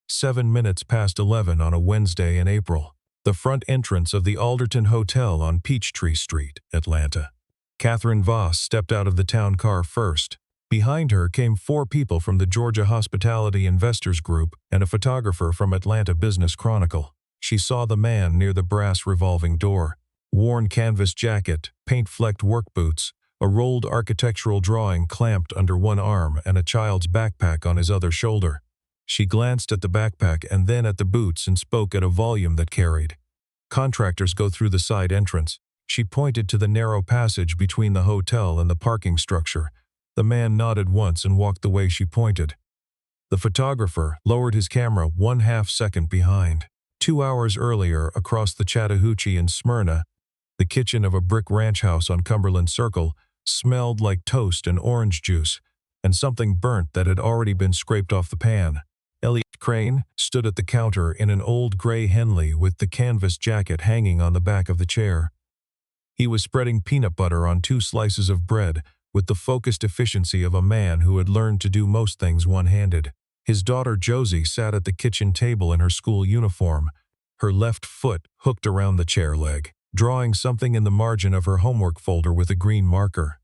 7 minutes past 11 on a Wednesday in April. The front entrance of the Alderton Hotel on Peachtree Street, Atlanta. Catherine Voss stepped out of the town car first. Behind her came 4 people from the Georgia Hospitality Investors Group and a photographer from Atlanta Business Chronicle. She saw the man near the brass revolving door. Worn canvas jacket, paint-flecked work boots, a rolled architectural drawing clamped under one arm and a child's backpack on his other shoulder. She glanced at the backpack and then at the boots and spoke at a volume that carried. Contractors go through the side entrance. She pointed to the narrow passage between the hotel and the parking structure. The man nodded once and walked the way she pointed. The photographer lowered his camera 1/2 second behind. 2 hours earlier, across the Chattahoochee in Smyrna, the kitchen of a brick ranch house on Cumberland Circle smelled like toast and orange juice, and something burnt that had already been scraped off the pan. Elliot Crane stood at the counter in an old gray Henley with the canvas jacket hanging on the back of the chair. He was spreading peanut butter on 2 slices of bread with the focused efficiency of a man who had learned to do most things one-handed. His daughter Josie sat at the kitchen table in her school uniform, her left foot hooked around the chair leg, drawing something in the margin of her homework folder with a green marker.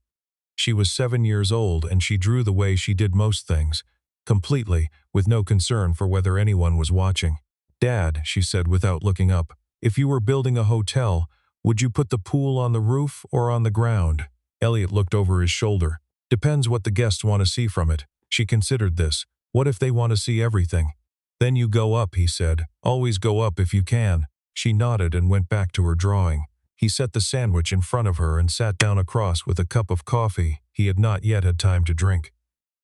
She was 7 years old and she drew the way she did most things, completely, with no concern for whether anyone was watching. "Dad," she said without looking up, "if you were building a hotel, would you put the pool on the roof or on the ground?" Elliot looked over his shoulder. "Depends what the guests want to see from it." She considered this. "What if they want to see everything?" "Then you go up," he said. "Always go up if you can." She nodded and went back to her drawing. He set the sandwich in front of her and sat down across with a cup of coffee he had not yet had time to drink.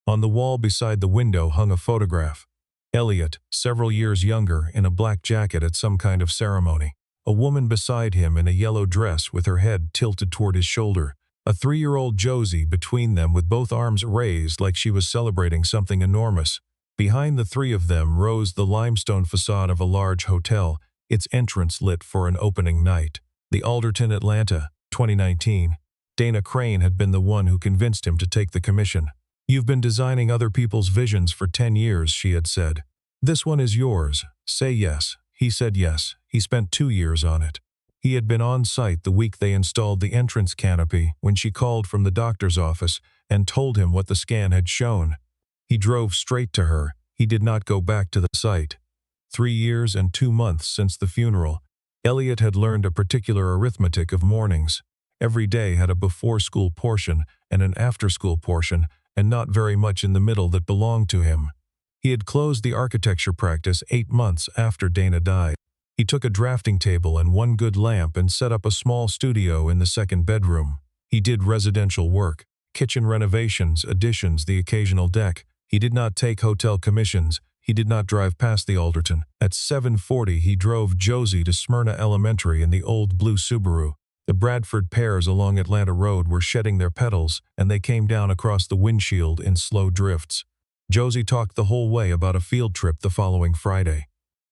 On the wall beside the window hung a photograph. Elliot, several years younger, in a black jacket at some kind of ceremony. A woman beside him in a yellow dress with her head tilted toward his shoulder. A 3-year-old Josie between them with both arms raised like she was celebrating something enormous. Behind the 3 of them rose the limestone facade of a large hotel, its entrance lit for an opening night. The Alderton, Atlanta, 2019. Dana Crane had been the one who convinced him to take the commission. "You've been designing other people's visions for 10 years, she had said. "This one is yours. Say yes." He said yes. He spent 2 years on it. He had been on site the week they installed the entrance canopy when she called from the doctor's office and told him what the scan had shown. He drove straight to her. He did not go back to the site. 3 years and 2 months since the funeral, Elliot had learned a particular arithmetic of mornings. Every day had a before-school portion and an after-school portion, and not very much in the middle that belonged to him. He had closed the architecture practice 8 months after Dana died. He took a drafting table and one good lamp and set up a small studio in the second bedroom. He did residential work, kitchen renovations, additions, the occasional deck. He did not take hotel commissions. He did not drive past the Alderton. At 7:40, he drove Josie to Smyrna Elementary in the old blue Subaru. The Bradford pears along Atlanta Road were shedding their petals, and they came down across the windshield in slow drifts. Josie talked the whole way about a field trip the following Friday.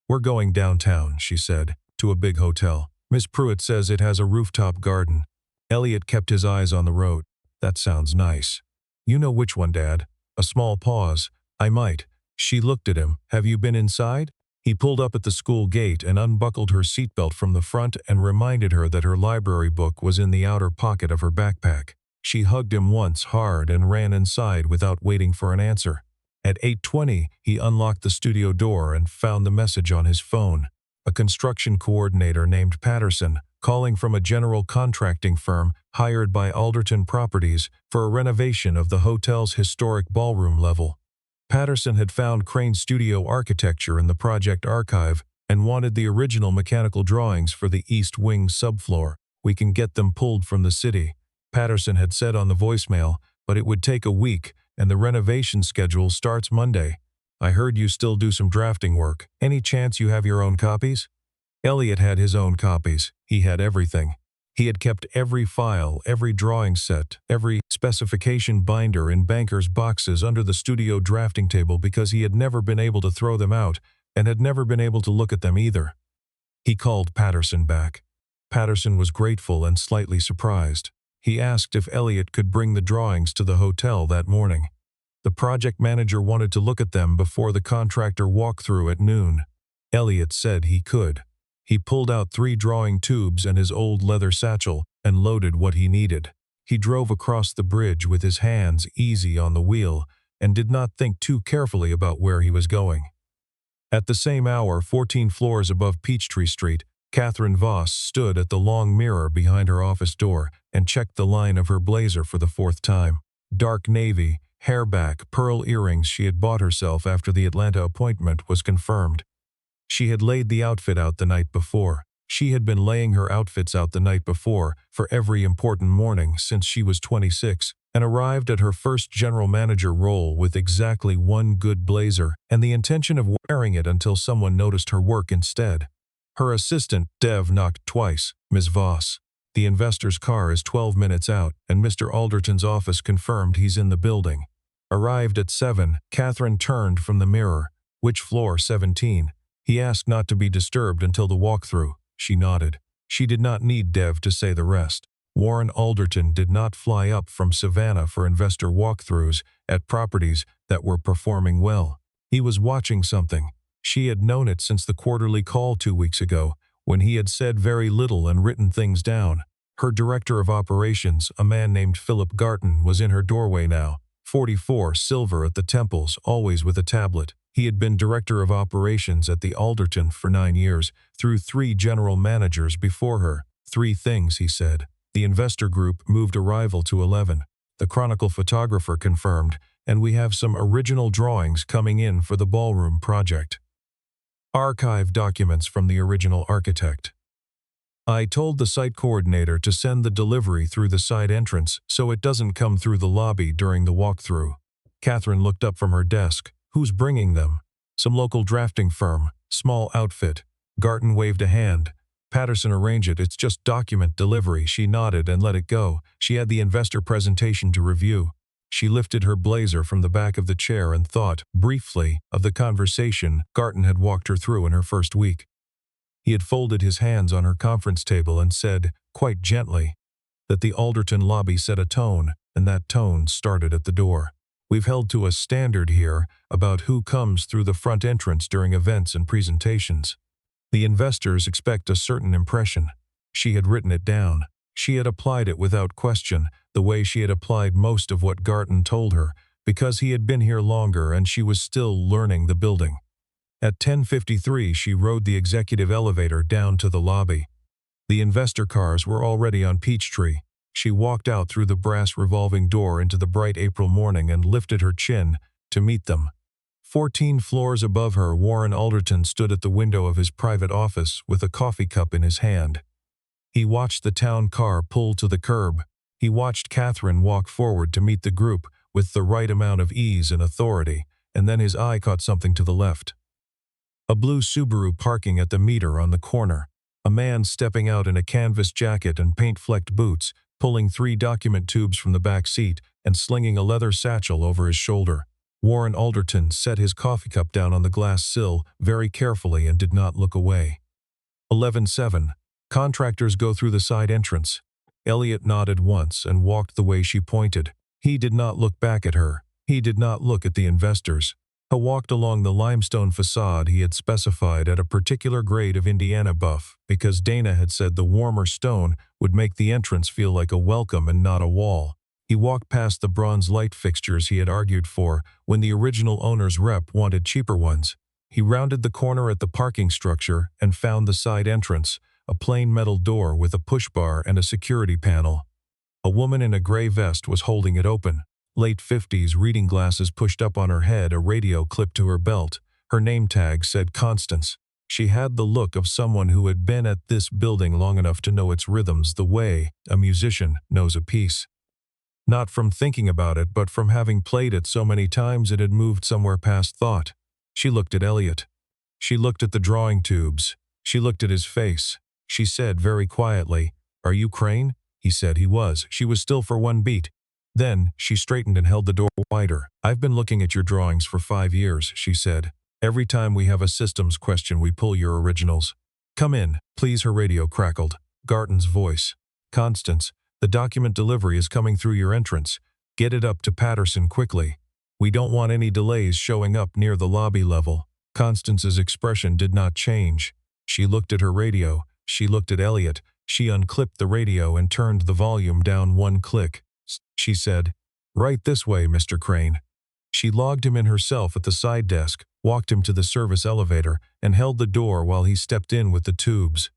"We're going downtown," she said, "to a big hotel. Miss Pruitt says it has a rooftop garden." Elliot kept his eyes on the road. "That sounds nice." "You know which one, Dad?" A small pause. "I might." She looked at him. "Have you been inside?" He pulled up at the school gate and unbuckled her seatbelt from the front and reminded her that her library book was in the outer pocket of her backpack. She hugged him once hard and ran inside without waiting for an answer. At 8:20, he unlocked the studio door and found the message on his phone. A construction coordinator named Patterson, calling from a general contracting firm hired by Alderton Properties for a renovation of the hotel's historic ballroom level. Patterson had found Crane's studio architecture in the project archive and wanted the original mechanical drawings for the East Wing subfloor. "We can get them pulled from the city," Patterson had said on the voicemail, "but it would take a week, and the renovation schedule starts Monday. I heard you still do some drafting work. Any chance you have your own copies?" Elliot had his own copies. He had everything. He had kept every file, every drawing set, every specification binder in bankers' boxes under the studio drafting table because he had never been able to throw them out and had never been able to look at them either. He called Patterson back. Patterson was grateful and slightly surprised. He asked if Elliot could bring the drawings to the hotel that morning. The project manager wanted to look at them before the contractor walked through at noon. Elliot said he could. He pulled out 3 drawing tubes and his old leather satchel and loaded what he needed. He drove across the bridge with his hands easy on the wheel and did not think too carefully about where he was going. At the same hour, 14 floors above Peachtree Street, Catherine Voss stood at the long mirror behind her office door and checked the line of her blazer for the 4th time. Dark navy, hairback, pearl earrings she had bought herself after the Atlanta appointment was confirmed. She had laid the outfit out the night before. She had been laying her outfits out the night before for every important morning since she was 26, and arrived at her first general manager role with exactly one good blazer and the intention of wearing it until someone noticed her work instead. Her assistant, Dev, knocked twice. "Ms. Voss, the investor's car is 12 minutes out, and Mr. Alderton's office confirmed he's in the building." Arrived at 7, Catherine turned from the mirror. "Which floor?" "17. He asked not to be disturbed until the walkthrough." She nodded. She did not need Dev to say the rest. Warren Alderton did not fly up from Savannah for investor walkthroughs at properties that were performing well. He was watching something. She had known it since the quarterly call 2 weeks ago, when he had said very little and written things down. Her director of operations, a man named Philip Garton, was in her doorway now. 44, silver at the temples, always with a tablet. He had been director of operations at the Alderton for 9 years, through 3 general managers before her. 3 things, he said. The investor group moved arrival to 11. The Chronicle photographer confirmed, and we have some original drawings coming in for the ballroom project. Archive documents from the original architect. I told the site coordinator to send the delivery through the side entrance so it doesn't come through the lobby during the walkthrough. Catherine looked up from her desk. "Who's bringing them?" "Some local drafting firm. Small outfit." Garton waved a hand. "Patterson arrange it. It's just document delivery." She nodded and let it go. She had the investor presentation to review. She lifted her blazer from the back of the chair and thought, briefly, of the conversation Garton had walked her through in her first week. He had folded his hands on her conference table and said, quite gently, that the Alderton lobby set a tone, and that tone started at the door. "We've held to a standard here about who comes through the front entrance during events and presentations. The investors expect a certain impression." She had written it down. She had applied it without question, the way she had applied most of what Garton told her, because he had been here longer and she was still learning the building. At 10:53, she rode the executive elevator down to the lobby. The investor cars were already on Peachtree. She walked out through the brass revolving door into the bright April morning and lifted her chin to meet them. 14 floors above her, Warren Alderton stood at the window of his private office with a coffee cup in his hand. He watched the town car pull to the curb. He watched Catherine walk forward to meet the group with the right amount of ease and authority, and then his eye caught something to the left. A blue Subaru parking at the meter on the corner. A man stepping out in a canvas jacket and paint-flecked boots, pulling 3 document tubes from the back seat and slinging a leather satchel over his shoulder. Warren Alderton set his coffee cup down on the glass sill very carefully and did not look away. 11:07. Contractors go through the side entrance. Elliot nodded once and walked the way she pointed. He did not look back at her. He did not look at the investors. He walked along the limestone facade he had specified at a particular grade of Indiana buff, because Dana had said the warmer stone would make the entrance feel like a welcome and not a wall. He walked past the bronze light fixtures he had argued for when the original owner's rep wanted cheaper ones. He rounded the corner at the parking structure and found the side entrance, a plain metal door with a push bar and a security panel. A woman in a gray vest was holding it open. Late 50s, reading glasses pushed up on her head, a radio clipped to her belt. Her name tag said Constance. She had the look of someone who had been at this building long enough to know its rhythms the way a musician knows a piece. Not from thinking about it, but from having played it so many times it had moved somewhere past thought. She looked at Elliot. She looked at the drawing tubes. She looked at his face. She said very quietly, "Are you Crane?" He said he was. She was still for one beat. Then she straightened and held the door wider. "I've been looking at your drawings for 5 years," she said. "Every time we have a systems question, we pull your originals." "Come in, please," her radio crackled. Garton's voice. "Constance, the document delivery is coming through your entrance. Get it up to Patterson quickly." We don't want any delays showing up near the lobby level." Constance's expression did not change. She looked at her radio. She looked at Elliot. She unclipped the radio and turned the volume down one click. She said, "Right this way, Mr. Crane." She logged him in herself at the side desk, walked him to the service elevator, and held the door while he stepped in with the tubes.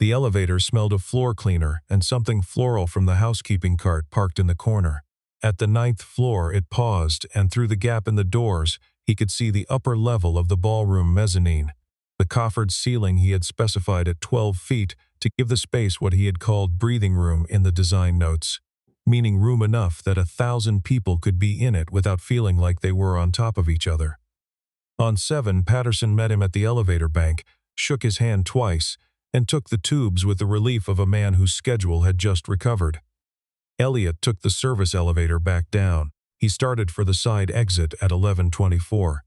The elevator smelled of floor cleaner and something floral from the housekeeping cart parked in the corner. At the 9th floor it paused, and through the gap in the doors, he could see the upper level of the ballroom mezzanine. The coffered ceiling he had specified at 12 feet to give the space what he had called breathing room in the design notes, meaning room enough that 1,000 people could be in it without feeling like they were on top of each other. On 7, Patterson met him at the elevator bank, shook his hand twice, and took the tubes with the relief of a man whose schedule had just recovered. Elliot took the service elevator back down. He started for the side exit at 11:24.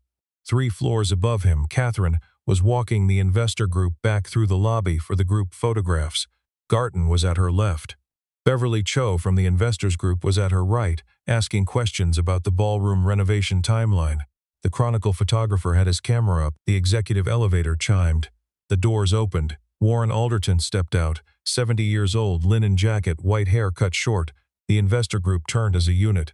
3 floors above him, Catherine was walking the investor group back through the lobby for the group photographs. Garton was at her left. Beverly Cho from the investors group was at her right, asking questions about the ballroom renovation timeline. The Chronicle photographer had his camera up. The executive elevator chimed. The doors opened. Warren Alderton stepped out, 70 years old, linen jacket, white hair cut short. The investor group turned as a unit.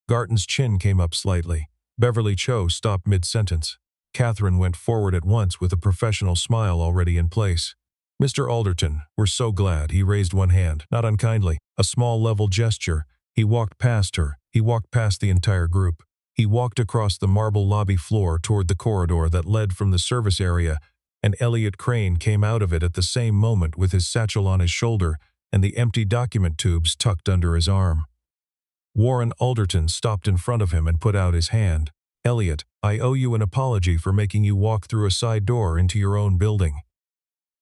Garton's chin came up slightly. Beverly Cho stopped mid-sentence. Catherine went forward at once with a professional smile already in place. "Mr. Alderton, we're so glad." He raised one hand, not unkindly, a small level gesture. He walked past her. He walked past the entire group. He walked across the marble lobby floor toward the corridor that led from the service area, and Elliot Crane came out of it at the same moment with his satchel on his shoulder and the empty document tubes tucked under his arm. Warren Alderton stopped in front of him and put out his hand. "Elliot, I owe you an apology for making you walk through a side door into your own building."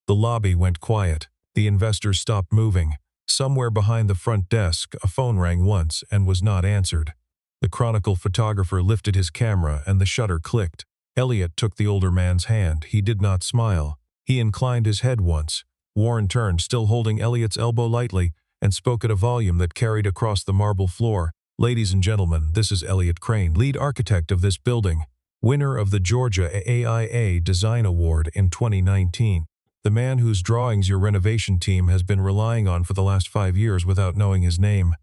The lobby went quiet. The investors stopped moving. Somewhere behind the front desk, a phone rang once and was not answered. The Chronicle photographer lifted his camera and the shutter clicked. Elliot took the older man's hand. He did not smile. He inclined his head once. Warren turned, still holding Elliot's elbow lightly, and spoke at a volume that carried across the marble floor. "Ladies and gentlemen, this is Elliot Crane, lead architect of this building, winner of the Georgia AIA Design Award in 2019. The man whose drawings your renovation team has been relying on for the last 5 years without knowing his name."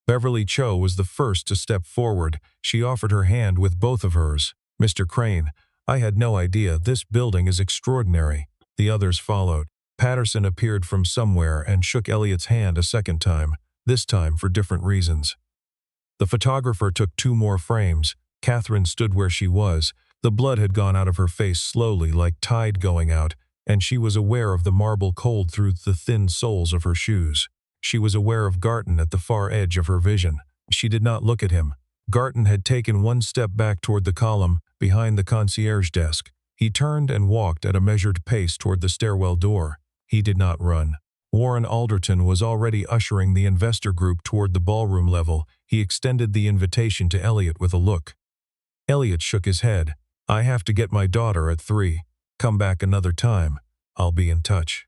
Beverly Cho was the first to step forward. She offered her hand with both of hers. "Mr. Crane, I had no idea. This building is extraordinary." The others followed. Patterson appeared from somewhere and shook Elliot's hand a second time, this time for different reasons. The photographer took 2 more frames. Catherine stood where she was. The blood had gone out of her face slowly, like tide going out, and she was aware of the marble cold through the thin soles of her shoes. She was aware of Garton at the far edge of her vision. She did not look at him. Garton had taken 1 step back toward the column behind the concierge desk. He turned and walked at a measured pace toward the stairwell door. He did not run. Warren Alderton was already ushering the investor group toward the ballroom level. He extended the invitation to Elliot with a look. Elliot shook his head. "I have to get my daughter at 3. Come back another time. I'll be in touch."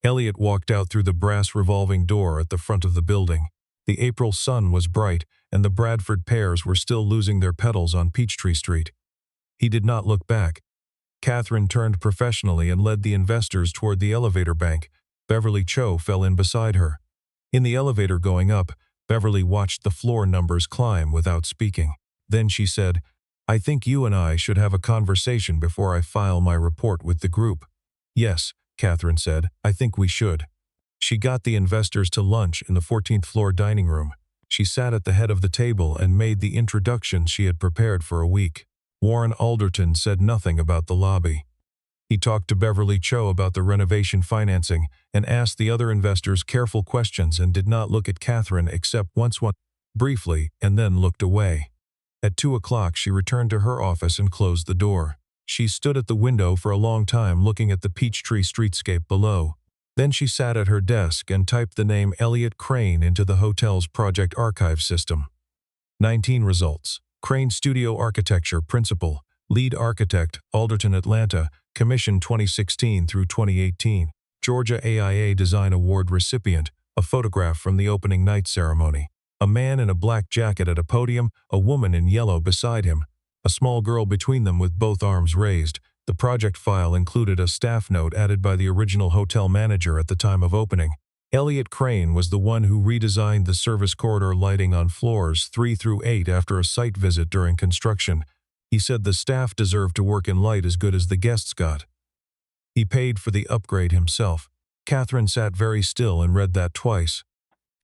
Elliot walked out through the brass revolving door at the front of the building. The April sun was bright, and the Bradford pears were still losing their petals on Peachtree Street. He did not look back. Catherine turned professionally and led the investors toward the elevator bank. Beverly Cho fell in beside her. In the elevator going up, Beverly watched the floor numbers climb without speaking. Then she said, "I think you and I should have a conversation before I file my report with the group." "Yes," Catherine said, "I think we should." She got the investors to lunch in the 14th floor dining room. She sat at the head of the table and made the introduction she had prepared for a week. Warren Alderton said nothing about the lobby. He talked to Beverly Cho about the renovation financing and asked the other investors careful questions and did not look at Catherine except once briefly and then looked away. At 2 o'clock she returned to her office and closed the door. She stood at the window for a long time looking at the Peachtree streetscape below. Then she sat at her desk and typed the name Elliot Crane into the hotel's project archive system. 19 results. Crane Studio Architecture Principal, Lead Architect, Alderton, Atlanta, Commission 2016 through 2018. Georgia AIA Design Award recipient, a photograph from the opening night ceremony. A man in a black jacket at a podium, a woman in yellow beside him, a small girl between them with both arms raised. The project file included a staff note added by the original hotel manager at the time of opening. Elliot Crane was the one who redesigned the service corridor lighting on floors 3 through 8 after a site visit during construction. He said the staff deserved to work in light as good as the guests got. He paid for the upgrade himself. Catherine sat very still and read that twice.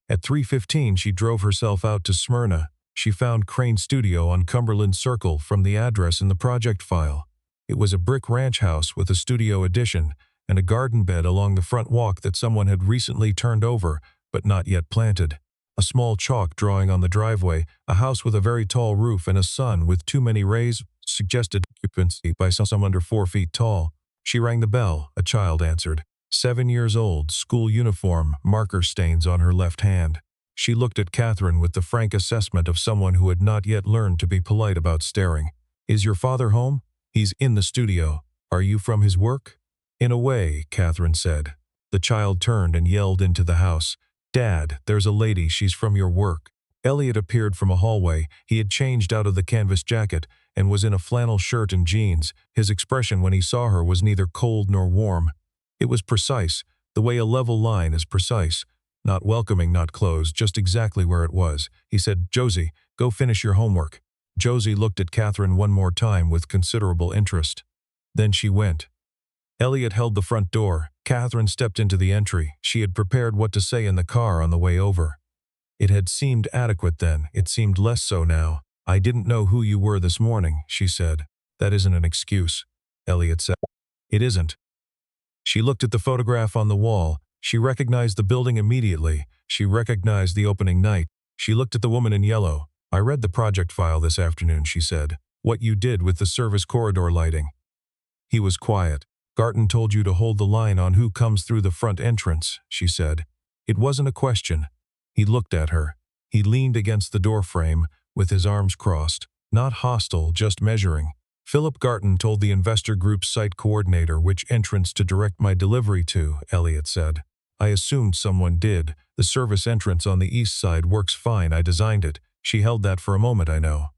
At 3:15 she drove herself out to Smyrna. She found Crane Studio on Cumberland Circle from the address in the project file. It was a brick ranch house with a studio addition and a garden bed along the front walk that someone had recently turned over but not yet planted. A small chalk drawing on the driveway, a house with a very tall roof and a sun with too many rays, suggested occupancy by some under 4 feet tall. She rang the bell. A child answered. 7 years old, school uniform, marker stains on her left hand. She looked at Catherine with the frank assessment of someone who had not yet learned to be polite about staring. "Is your father home?" "He's in the studio." "Are you from his work?" "In a way," Catherine said. The child turned and yelled into the house. "Dad, there's a lady, she's from your work." Elliot appeared from a hallway. He had changed out of the canvas jacket and was in a flannel shirt and jeans. His expression when he saw her was neither cold nor warm. It was precise, the way a level line is precise. Not welcoming, not closed, just exactly where it was. He said, "Josie, go finish your homework." Josie looked at Catherine one more time with considerable interest. Then she went. Elliot held the front door. Catherine stepped into the entry. She had prepared what to say in the car on the way over. It had seemed adequate then. It seemed less so now. "I didn't know who you were this morning," she said. "That isn't an excuse," Elliot said. "It isn't." She looked at the photograph on the wall. She recognized the building immediately. She recognized the opening night. She looked at the woman in yellow. "I read the project file this afternoon," she said. "What you did with the service corridor lighting." He was quiet. "Garton told you to hold the line on who comes through the front entrance," she said. It wasn't a question. He looked at her. He leaned against the doorframe, with his arms crossed. Not hostile, just measuring. "Philip Garton told the investor group's site coordinator which entrance to direct my delivery to," Elliot said. "I assumed someone did. The service entrance on the east side works fine. I designed it." She held that for a moment, "I know."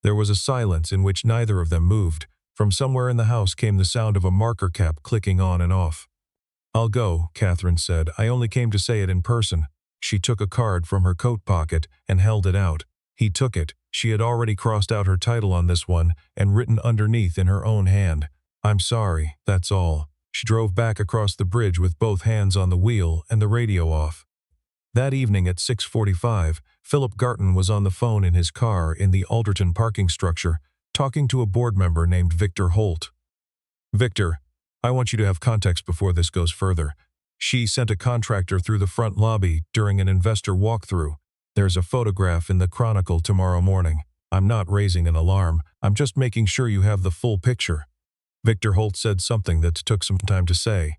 There was a silence in which neither of them moved. From somewhere in the house came the sound of a marker cap clicking on and off. "I'll go," Catherine said. "I only came to say it in person." She took a card from her coat pocket and held it out. He took it. She had already crossed out her title on this one and written underneath in her own hand, "I'm sorry, that's all." She drove back across the bridge with both hands on the wheel and the radio off. That evening at 6:45, Philip Garton was on the phone in his car in the Alderton parking structure, talking to a board member named Victor Holt. "Victor, I want you to have context before this goes further. She sent a contractor through the front lobby during an investor walkthrough. There's a photograph in the Chronicle tomorrow morning. I'm not raising an alarm. I'm just making sure you have the full picture." Victor Holt said something that took some time to say.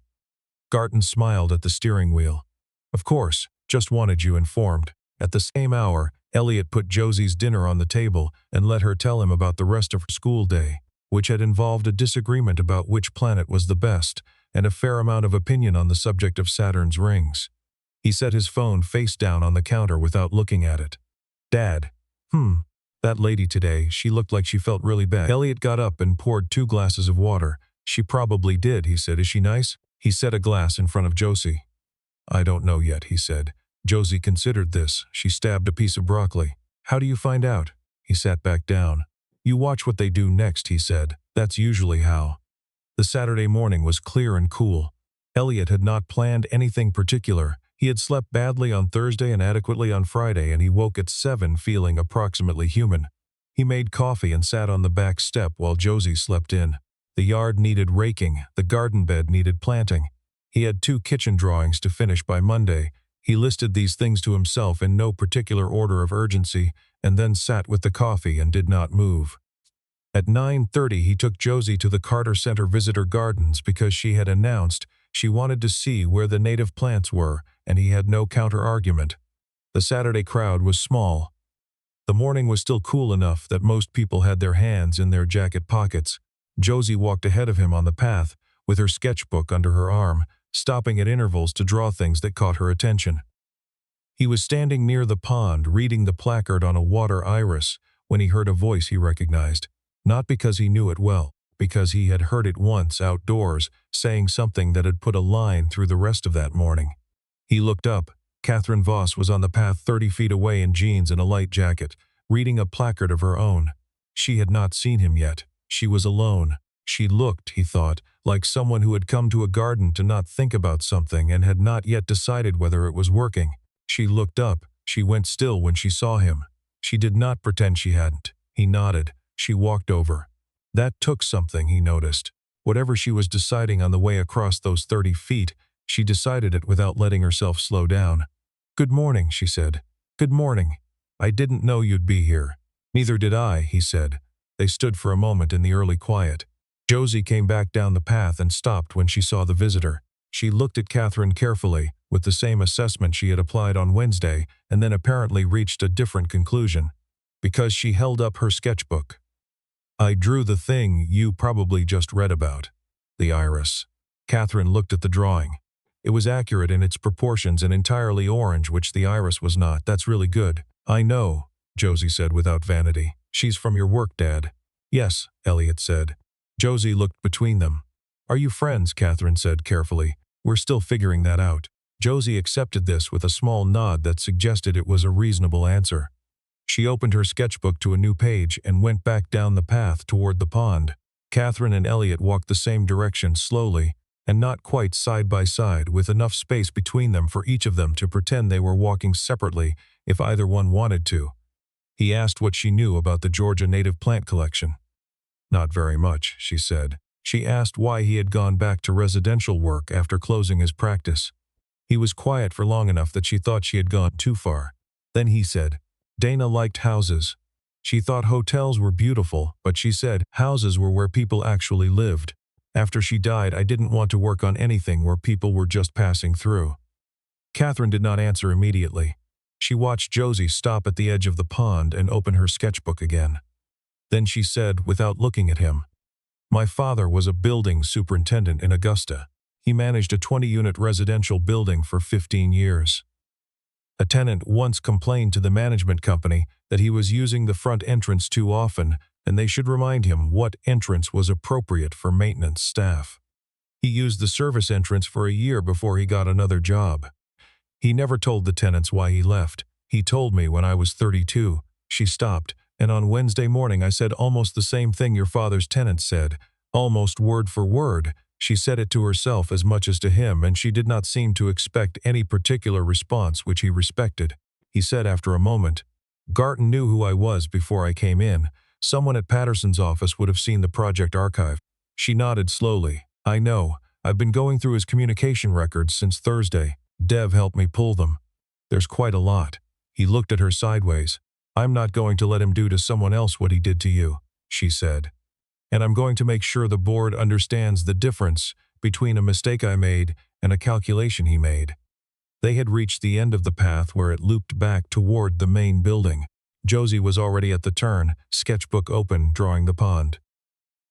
Garton smiled at the steering wheel. "Of course, just wanted you informed." At the same hour, Elliot put Josie's dinner on the table and let her tell him about the rest of her school day, which had involved a disagreement about which planet was the best and a fair amount of opinion on the subject of Saturn's rings. He set his phone face down on the counter without looking at it. "Dad, that lady today, she looked like she felt really bad." Elliot got up and poured 2 glasses of water. "She probably did," he said. "Is she nice?" He set a glass in front of Josie. "I don't know yet," he said. Josie considered this. She stabbed a piece of broccoli. "How do you find out?" He sat back down. "You watch what they do next," he said. "That's usually how." The Saturday morning was clear and cool. Elliot had not planned anything particular. He had slept badly on Thursday and adequately on Friday, and he woke at 7 feeling approximately human. He made coffee and sat on the back step while Josie slept in. The yard needed raking. The garden bed needed planting. He had 2 kitchen drawings to finish by Monday. He listed these things to himself in no particular order of urgency, and then sat with the coffee and did not move. At 9:30 he took Josie to the Carter Center Visitor Gardens because she had announced she wanted to see where the native plants were, and he had no counter-argument. The Saturday crowd was small. The morning was still cool enough that most people had their hands in their jacket pockets. Josie walked ahead of him on the path, with her sketchbook under her arm, stopping at intervals to draw things that caught her attention. He was standing near the pond reading the placard on a water iris when he heard a voice he recognized, not because he knew it well, because he had heard it once outdoors, saying something that had put a line through the rest of that morning. He looked up. Catherine Voss was on the path 30 feet away in jeans and a light jacket, reading a placard of her own. She had not seen him yet. She was alone. She looked, he thought, like someone who had come to a garden to not think about something and had not yet decided whether it was working. She looked up. She went still when she saw him. She did not pretend she hadn't. He nodded. She walked over. That took something, he noticed. Whatever she was deciding on the way across those 30 feet, she decided it without letting herself slow down. "Good morning," she said. "Good morning. I didn't know you'd be here." "Neither did I," he said. They stood for a moment in the early quiet. Josie came back down the path and stopped when she saw the visitor. She looked at Catherine carefully, with the same assessment she had applied on Wednesday, and then apparently reached a different conclusion. Because she held up her sketchbook. "I drew the thing you probably just read about. The iris." Catherine looked at the drawing. It was accurate in its proportions and entirely orange, which the iris was not. "That's really good." "I know," Josie said without vanity. "She's from your work, Dad." "Yes," Elliot said. Josie looked between them. "Are you friends?" Catherine said carefully. "We're still figuring that out." Josie accepted this with a small nod that suggested it was a reasonable answer. She opened her sketchbook to a new page and went back down the path toward the pond. Catherine and Elliot walked the same direction slowly, and not quite side by side, with enough space between them for each of them to pretend they were walking separately if either one wanted to. He asked what she knew about the Georgia native plant collection. "Not very much," she said. She asked why he had gone back to residential work after closing his practice. He was quiet for long enough that she thought she had gone too far. Then he said, "Dana liked houses. She thought hotels were beautiful, but she said houses were where people actually lived. After she died, I didn't want to work on anything where people were just passing through." Catherine did not answer immediately. She watched Josie stop at the edge of the pond and open her sketchbook again. Then she said, without looking at him, "My father was a building superintendent in Augusta. He managed a 20-unit residential building for 15 years. A tenant once complained to the management company that he was using the front entrance too often, and they should remind him what entrance was appropriate for maintenance staff. He used the service entrance for a year before he got another job. He never told the tenants why he left. He told me when I was 32. She stopped, and on Wednesday morning I said almost the same thing your father's tenants said, almost word for word. She said it to herself as much as to him, and she did not seem to expect any particular response, which he respected. He said after a moment, "Garton knew who I was before I came in. Someone at Patterson's office would have seen the project archive." She nodded slowly. "I know. I've been going through his communication records since Thursday. Dev helped me pull them. There's quite a lot." He looked at her sideways. "I'm not going to let him do to someone else what he did to you," she said. "And I'm going to make sure the board understands the difference between a mistake I made and a calculation he made." They had reached the end of the path where it looped back toward the main building. Josie was already at the turn, sketchbook open, drawing the pond.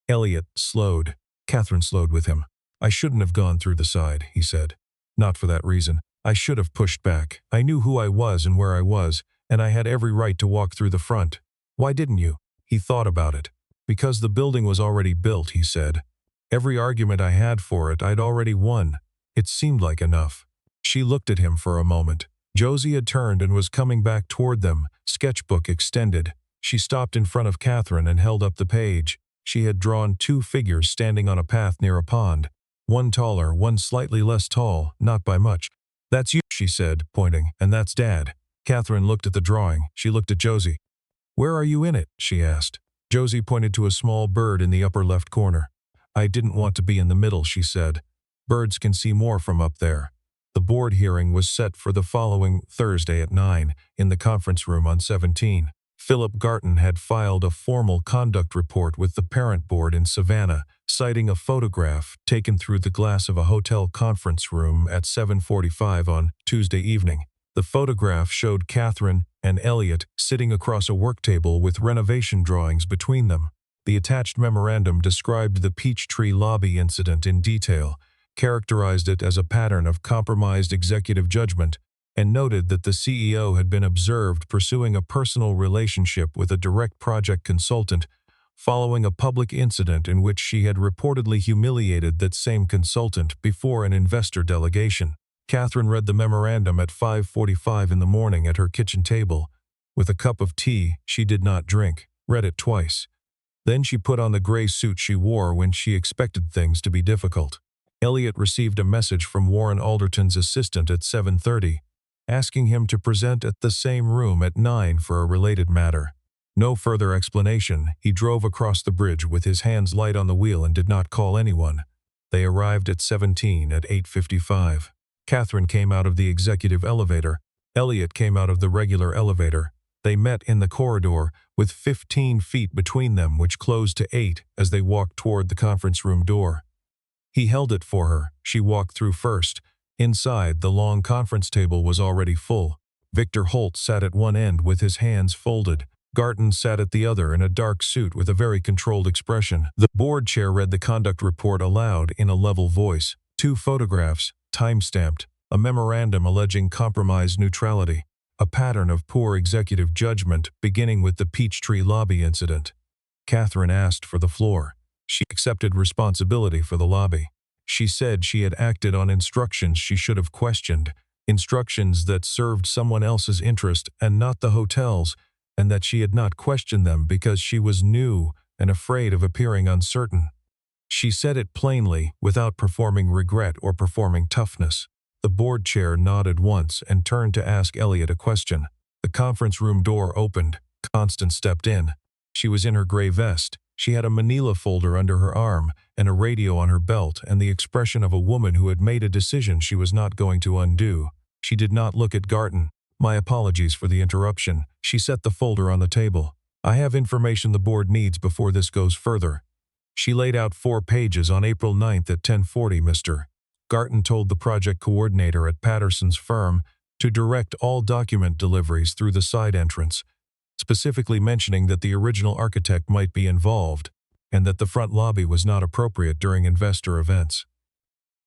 Elliot slowed. Catherine slowed with him. "I shouldn't have gone through the side," he said. "Not for that reason. I should have pushed back. I knew who I was and where I was, and I had every right to walk through the front." "Why didn't you?" He thought about it. "Because the building was already built," he said. "Every argument I had for it I'd already won. It seemed like enough." She looked at him for a moment. Josie had turned and was coming back toward them, sketchbook extended. She stopped in front of Catherine and held up the page. She had drawn two figures standing on a path near a pond. One taller, one slightly less tall, not by much. "That's you," she said, pointing, "and that's Dad." Catherine looked at the drawing. She looked at Josie. "Where are you in it?" she asked. Josie pointed to a small bird in the upper left corner. "I didn't want to be in the middle," she said. "Birds can see more from up there." The board hearing was set for the following Thursday at 9 in the conference room on 17. Philip Garton had filed a formal conduct report with the parent board in Savannah, citing a photograph taken through the glass of a hotel conference room at 7:45 on Tuesday evening. The photograph showed Catherine and Elliot sitting across a work table with renovation drawings between them. The attached memorandum described the Peachtree lobby incident in detail, characterized it as a pattern of compromised executive judgment, and noted that the CEO had been observed pursuing a personal relationship with a direct project consultant following a public incident in which she had reportedly humiliated that same consultant before an investor delegation. Catherine read the memorandum at 5:45 in the morning at her kitchen table, with a cup of tea she did not drink, read it twice. Then she put on the gray suit she wore when she expected things to be difficult. Elliot received a message from Warren Alderton's assistant at 7:30, asking him to present at the same room at 9 for a related matter. No further explanation, he drove across the bridge with his hands light on the wheel and did not call anyone. They arrived at 17 at 8:55. Catherine came out of the executive elevator. Elliot came out of the regular elevator. They met in the corridor, with 15 feet between them, which closed to 8 as they walked toward the conference room door. He held it for her. She walked through first. Inside, the long conference table was already full. Victor Holt sat at one end with his hands folded. Garton sat at the other in a dark suit with a very controlled expression. The board chair read the conduct report aloud in a level voice. 2 photographs, time-stamped, a memorandum alleging compromised neutrality, a pattern of poor executive judgment beginning with the Peachtree lobby incident. Catherine asked for the floor. She accepted responsibility for the lobby. She said she had acted on instructions she should have questioned, instructions that served someone else's interest and not the hotel's, and that she had not questioned them because she was new and afraid of appearing uncertain. She said it plainly, without performing regret or performing toughness. The board chair nodded once and turned to ask Elliot a question. The conference room door opened. Constance stepped in. She was in her gray vest. She had a manila folder under her arm and a radio on her belt and the expression of a woman who had made a decision she was not going to undo. She did not look at Garton. "My apologies for the interruption." She set the folder on the table. "I have information the board needs before this goes further." She laid out 4 pages on April 9th at 10:40, Mr. Garton told the project coordinator at Patterson's firm to direct all document deliveries through the side entrance, specifically mentioning that the original architect might be involved and that the front lobby was not appropriate during investor events.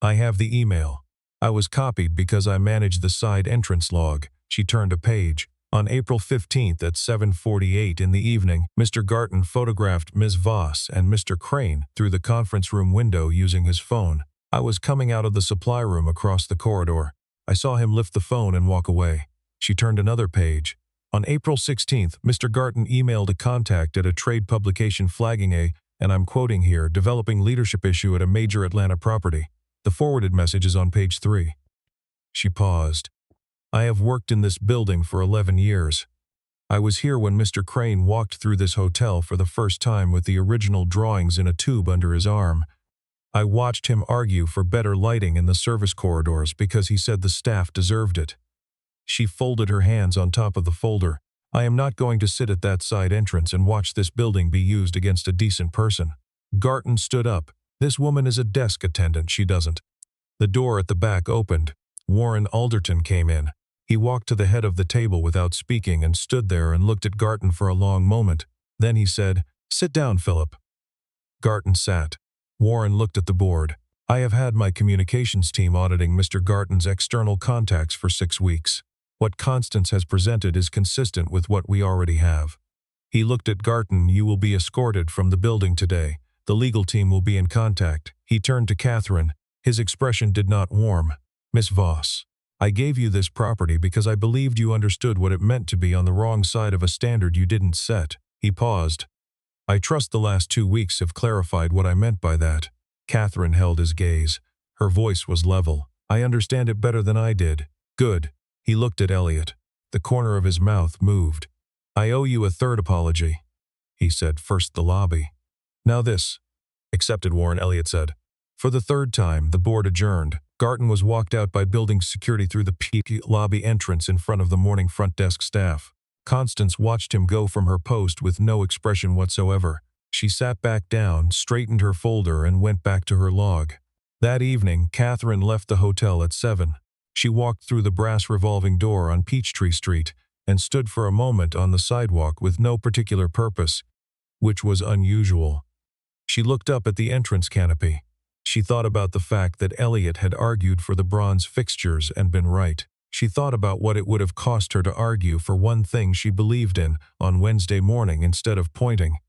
"I have the email. I was copied because I managed the side entrance log." She turned a page. On April 15th at 7:48 in the evening, Mr. Garton photographed Ms. Voss and Mr. Crane through the conference room window using his phone. "I was coming out of the supply room across the corridor. I saw him lift the phone and walk away." She turned another page. On April 16th, Mr. Garton emailed a contact at a trade publication flagging a, and I'm quoting here, developing leadership issue at a major Atlanta property. The forwarded message is on page 3. She paused. "I have worked in this building for 11 years. I was here when Mr. Crane walked through this hotel for the first time with the original drawings in a tube under his arm. I watched him argue for better lighting in the service corridors because he said the staff deserved it." She folded her hands on top of the folder. "I am not going to sit at that side entrance and watch this building be used against a decent person." Garton stood up. "This woman is a desk attendant, she doesn't." The door at the back opened. Warren Alderton came in. He walked to the head of the table without speaking and stood there and looked at Garton for a long moment. Then he said, "Sit down, Philip." Garton sat. Warren looked at the board. "I have had my communications team auditing Mr. Garton's external contacts for 6 weeks. What Constance has presented is consistent with what we already have." He looked at Garton. "You will be escorted from the building today. The legal team will be in contact." He turned to Catherine. His expression did not warm. "Miss Voss, I gave you this property because I believed you understood what it meant to be on the wrong side of a standard you didn't set." He paused. "I trust the last 2 weeks have clarified what I meant by that." Catherine held his gaze. Her voice was level. "I understand it better than I did." "Good." He looked at Elliot. The corner of his mouth moved. "I owe you a third apology," he said. "First the lobby. Now this." "Accepted," Warren Elliot said. For the third time, the board adjourned. Garton was walked out by building security through the lobby entrance in front of the morning front desk staff. Constance watched him go from her post with no expression whatsoever. She sat back down, straightened her folder, and went back to her log. That evening, Catherine left the hotel at 7. She walked through the brass revolving door on Peachtree Street and stood for a moment on the sidewalk with no particular purpose, which was unusual. She looked up at the entrance canopy. She thought about the fact that Elliot had argued for the bronze fixtures and been right. She thought about what it would have cost her to argue for one thing she believed in on Wednesday morning instead of pointing.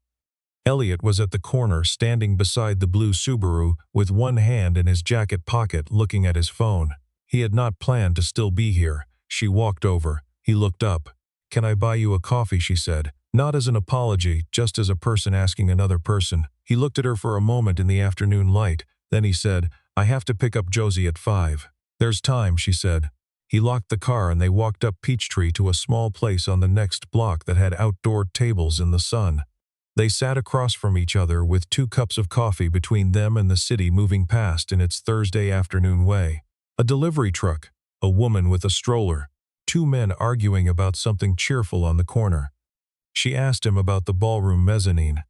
Elliot was at the corner standing beside the blue Subaru with one hand in his jacket pocket looking at his phone. He had not planned to still be here. She walked over. He looked up. "Can I buy you a coffee?" she said. Not as an apology, just as a person asking another person. He looked at her for a moment in the afternoon light. Then he said, "I have to pick up Josie at 5. "There's time," she said. He locked the car and they walked up Peachtree to a small place on the next block that had outdoor tables in the sun. They sat across from each other with 2 cups of coffee between them and the city moving past in its Thursday afternoon way. A delivery truck, a woman with a stroller, 2 men arguing about something cheerful on the corner. She asked him about the ballroom mezzanine.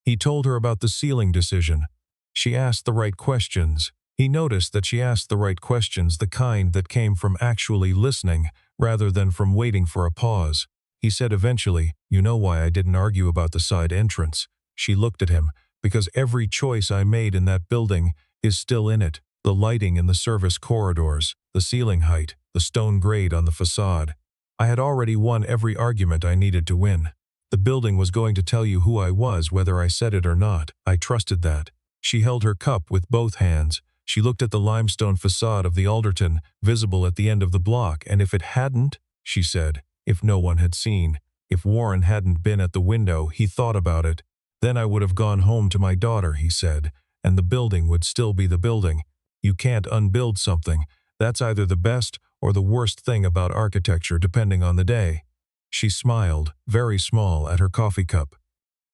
He told her about the ceiling decision. She asked the right questions. He noticed that she asked the right questions, the kind that came from actually listening rather than from waiting for a pause. He said eventually, "You know why I didn't argue about the side entrance?" She looked at him. "Because every choice I made in that building is still in it. The lighting in the service corridors, the ceiling height, the stone grate on the facade. I had already won every argument I needed to win. The building was going to tell you who I was whether I said it or not. I trusted that." She held her cup with both hands. She looked at the limestone facade of the Alderton, visible at the end of the block, and if it hadn't, she said, if no one had seen, if Warren hadn't been at the window, he thought about it. "Then I would have gone home to my daughter," he said, "and the building would still be the building. You can't unbuild something. That's either the best or the worst thing about architecture depending on the day." She smiled, very small, at her coffee cup.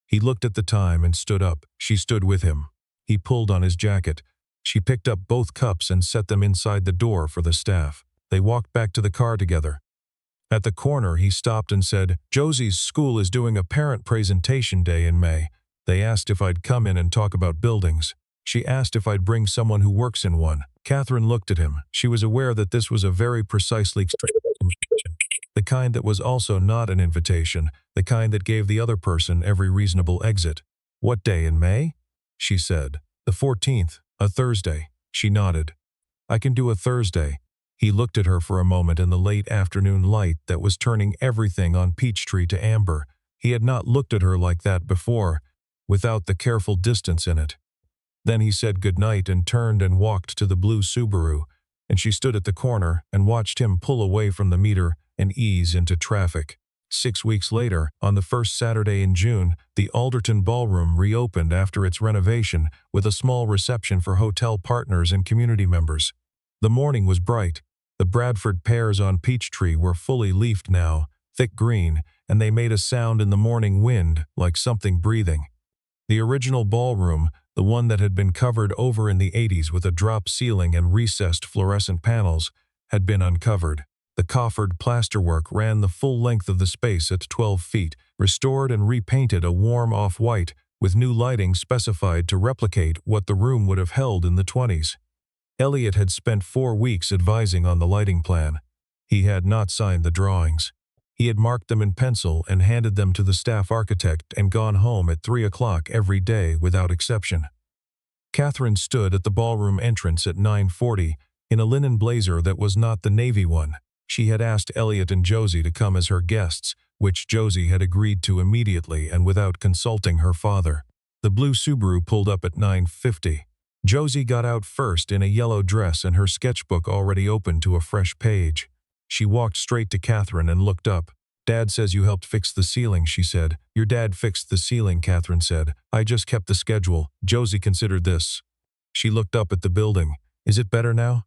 He looked at the time and stood up. She stood with him. He pulled on his jacket. She picked up both cups and set them inside the door for the staff. They walked back to the car together. At the corner, he stopped and said, "Josie's school is doing a parent presentation day in May. They asked if I'd come in and talk about buildings. She asked if I'd bring someone who works in one." Catherine looked at him. She was aware that this was a very precisely the kind that was also not an invitation, the kind that gave the other person every reasonable exit. "What day in May?" she said. "The 14th, a Thursday." She nodded. "I can do a Thursday." He looked at her for a moment in the late afternoon light that was turning everything on Peachtree to amber. He had not looked at her like that before, without the careful distance in it. Then he said goodnight and turned and walked to the blue Subaru, and she stood at the corner and watched him pull away from the meter and ease into traffic. 6 weeks later, on the first Saturday in June, the Alderton Ballroom reopened after its renovation with a small reception for hotel partners and community members. The morning was bright. The Bradford pears on Peachtree were fully leafed now, thick green, and they made a sound in the morning wind like something breathing. The original ballroom, the one that had been covered over in the 80s with a drop ceiling and recessed fluorescent panels, had been uncovered. The coffered plasterwork ran the full length of the space at 12 feet, restored and repainted a warm off-white, with new lighting specified to replicate what the room would have held in the 20s. Elliot had spent 4 weeks advising on the lighting plan. He had not signed the drawings. He had marked them in pencil and handed them to the staff architect and gone home at 3 o'clock every day without exception. Catherine stood at the ballroom entrance at 9:40 in a linen blazer that was not the navy one. She had asked Elliot and Josie to come as her guests, which Josie had agreed to immediately and without consulting her father. The blue Subaru pulled up at 9:50. Josie got out first in a yellow dress and her sketchbook already open to a fresh page. She walked straight to Catherine and looked up. "Dad says you helped fix the ceiling," she said. "Your dad fixed the ceiling," Catherine said. "I just kept the schedule." Josie considered this. She looked up at the building. "Is it better now?"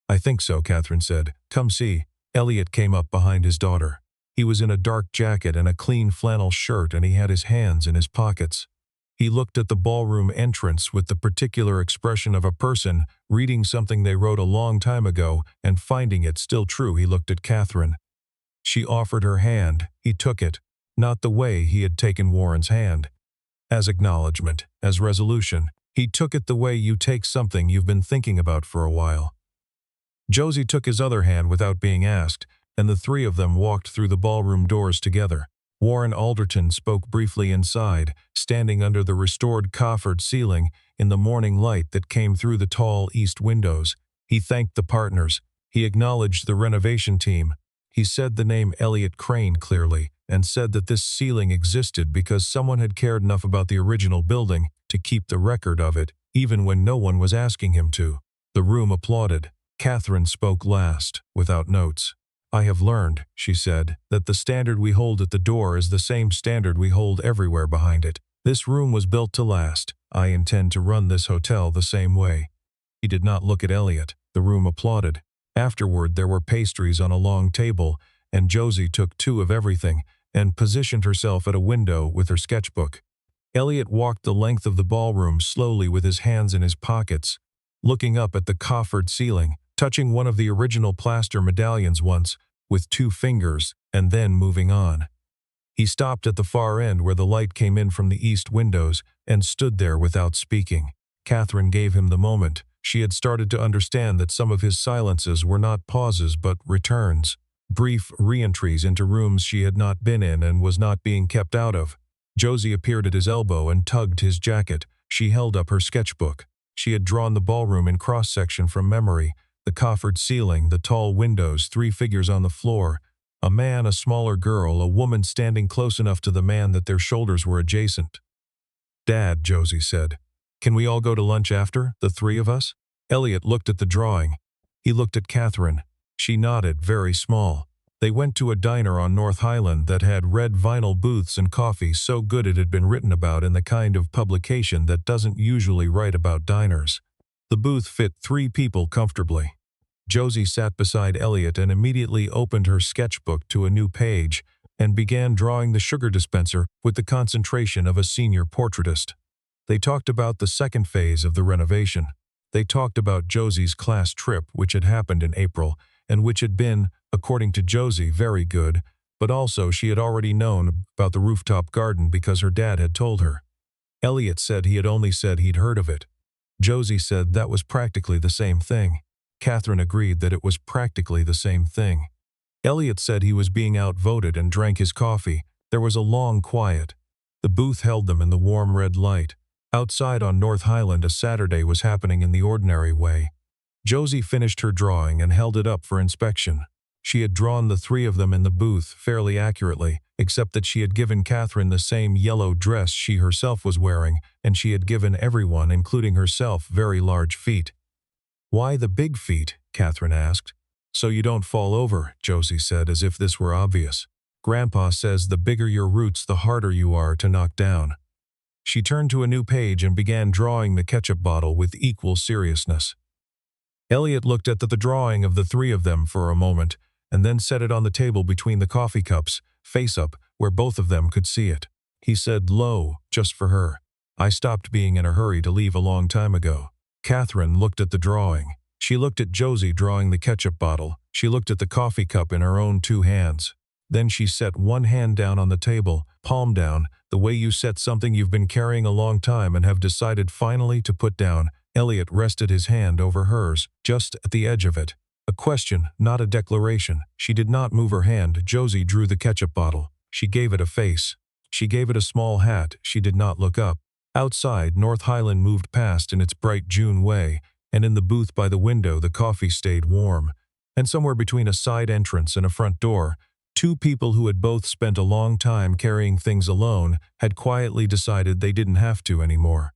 "I think so," Catherine said. "Come see." Elliot came up behind his daughter. He was in a dark jacket and a clean flannel shirt, and he had his hands in his pockets. He looked at the ballroom entrance with the particular expression of a person reading something they wrote a long time ago and finding it still true. He looked at Catherine. She offered her hand. He took it, not the way he had taken Warren's hand. As acknowledgement, as resolution. He took it the way you take something you've been thinking about for a while. Josie took his other hand without being asked, and the three of them walked through the ballroom doors together. Warren Alderton spoke briefly inside, standing under the restored coffered ceiling in the morning light that came through the tall east windows. He thanked the partners. He acknowledged the renovation team. He said the name Elliot Crane clearly, and said that this ceiling existed because someone had cared enough about the original building to keep the record of it, even when no one was asking him to. The room applauded. Catherine spoke last, without notes. "I have learned," she said, "that the standard we hold at the door is the same standard we hold everywhere behind it. This room was built to last. I intend to run this hotel the same way." He did not look at Elliot. The room applauded. Afterward, there were pastries on a long table, and Josie took two of everything and positioned herself at a window with her sketchbook. Elliot walked the length of the ballroom slowly with his hands in his pockets, looking up at the coffered ceiling, touching one of the original plaster medallions once with 2 fingers, and then moving on. He stopped at the far end where the light came in from the east windows and stood there without speaking. Catherine gave him the moment. She had started to understand that some of his silences were not pauses but returns, brief re-entries into rooms she had not been in and was not being kept out of. Josie appeared at his elbow and tugged his jacket. She held up her sketchbook. She had drawn the ballroom in cross-section from memory, the coffered ceiling, the tall windows, 3 figures on the floor, a man, a smaller girl, a woman standing close enough to the man that their shoulders were adjacent. "Dad," Josie said, "can we all go to lunch after, the 3 of us?" Elliot looked at the drawing. He looked at Catherine. She nodded, very small. They went to a diner on North Highland that had red vinyl booths and coffee so good it had been written about in the kind of publication that doesn't usually write about diners. The booth fit 3 people comfortably. Josie sat beside Elliot and immediately opened her sketchbook to a new page and began drawing the sugar dispenser with the concentration of a senior portraitist. They talked about the second phase of the renovation. They talked about Josie's class trip, which had happened in April, and which had been, according to Josie, very good, but also she had already known about the rooftop garden because her dad had told her. Elliot said he had only said he'd heard of it. Josie said that was practically the same thing. Catherine agreed that it was practically the same thing. Elliot said he was being outvoted and drank his coffee. There was a long quiet. The booth held them in the warm red light. Outside on North Highland, a Saturday was happening in the ordinary way. Josie finished her drawing and held it up for inspection. She had drawn the 3 of them in the booth fairly accurately, except that she had given Catherine the same yellow dress she herself was wearing, and she had given everyone, including herself, very large feet. "Why the big feet?" Catherine asked. "So you don't fall over," Josie said, as if this were obvious. "Grandpa says the bigger your roots, the harder you are to knock down." She turned to a new page and began drawing the ketchup bottle with equal seriousness. Elliot looked at the drawing of the 3 of them for a moment, and then set it on the table between the coffee cups, face up, where both of them could see it. He said low, just for her, "I stopped being in a hurry to leave a long time ago." Catherine looked at the drawing. She looked at Josie drawing the ketchup bottle. She looked at the coffee cup in her own 2 hands. Then she set one hand down on the table, palm down, the way you set something you've been carrying a long time and have decided finally to put down. Elliot rested his hand over hers, just at the edge of it. A question, not a declaration. She did not move her hand. Josie drew the ketchup bottle. She gave it a face. She gave it a small hat. She did not look up. Outside, North Highland moved past in its bright June way, and in the booth by the window the coffee stayed warm. And somewhere between a side entrance and a front door, 2 people who had both spent a long time carrying things alone had quietly decided they didn't have to anymore.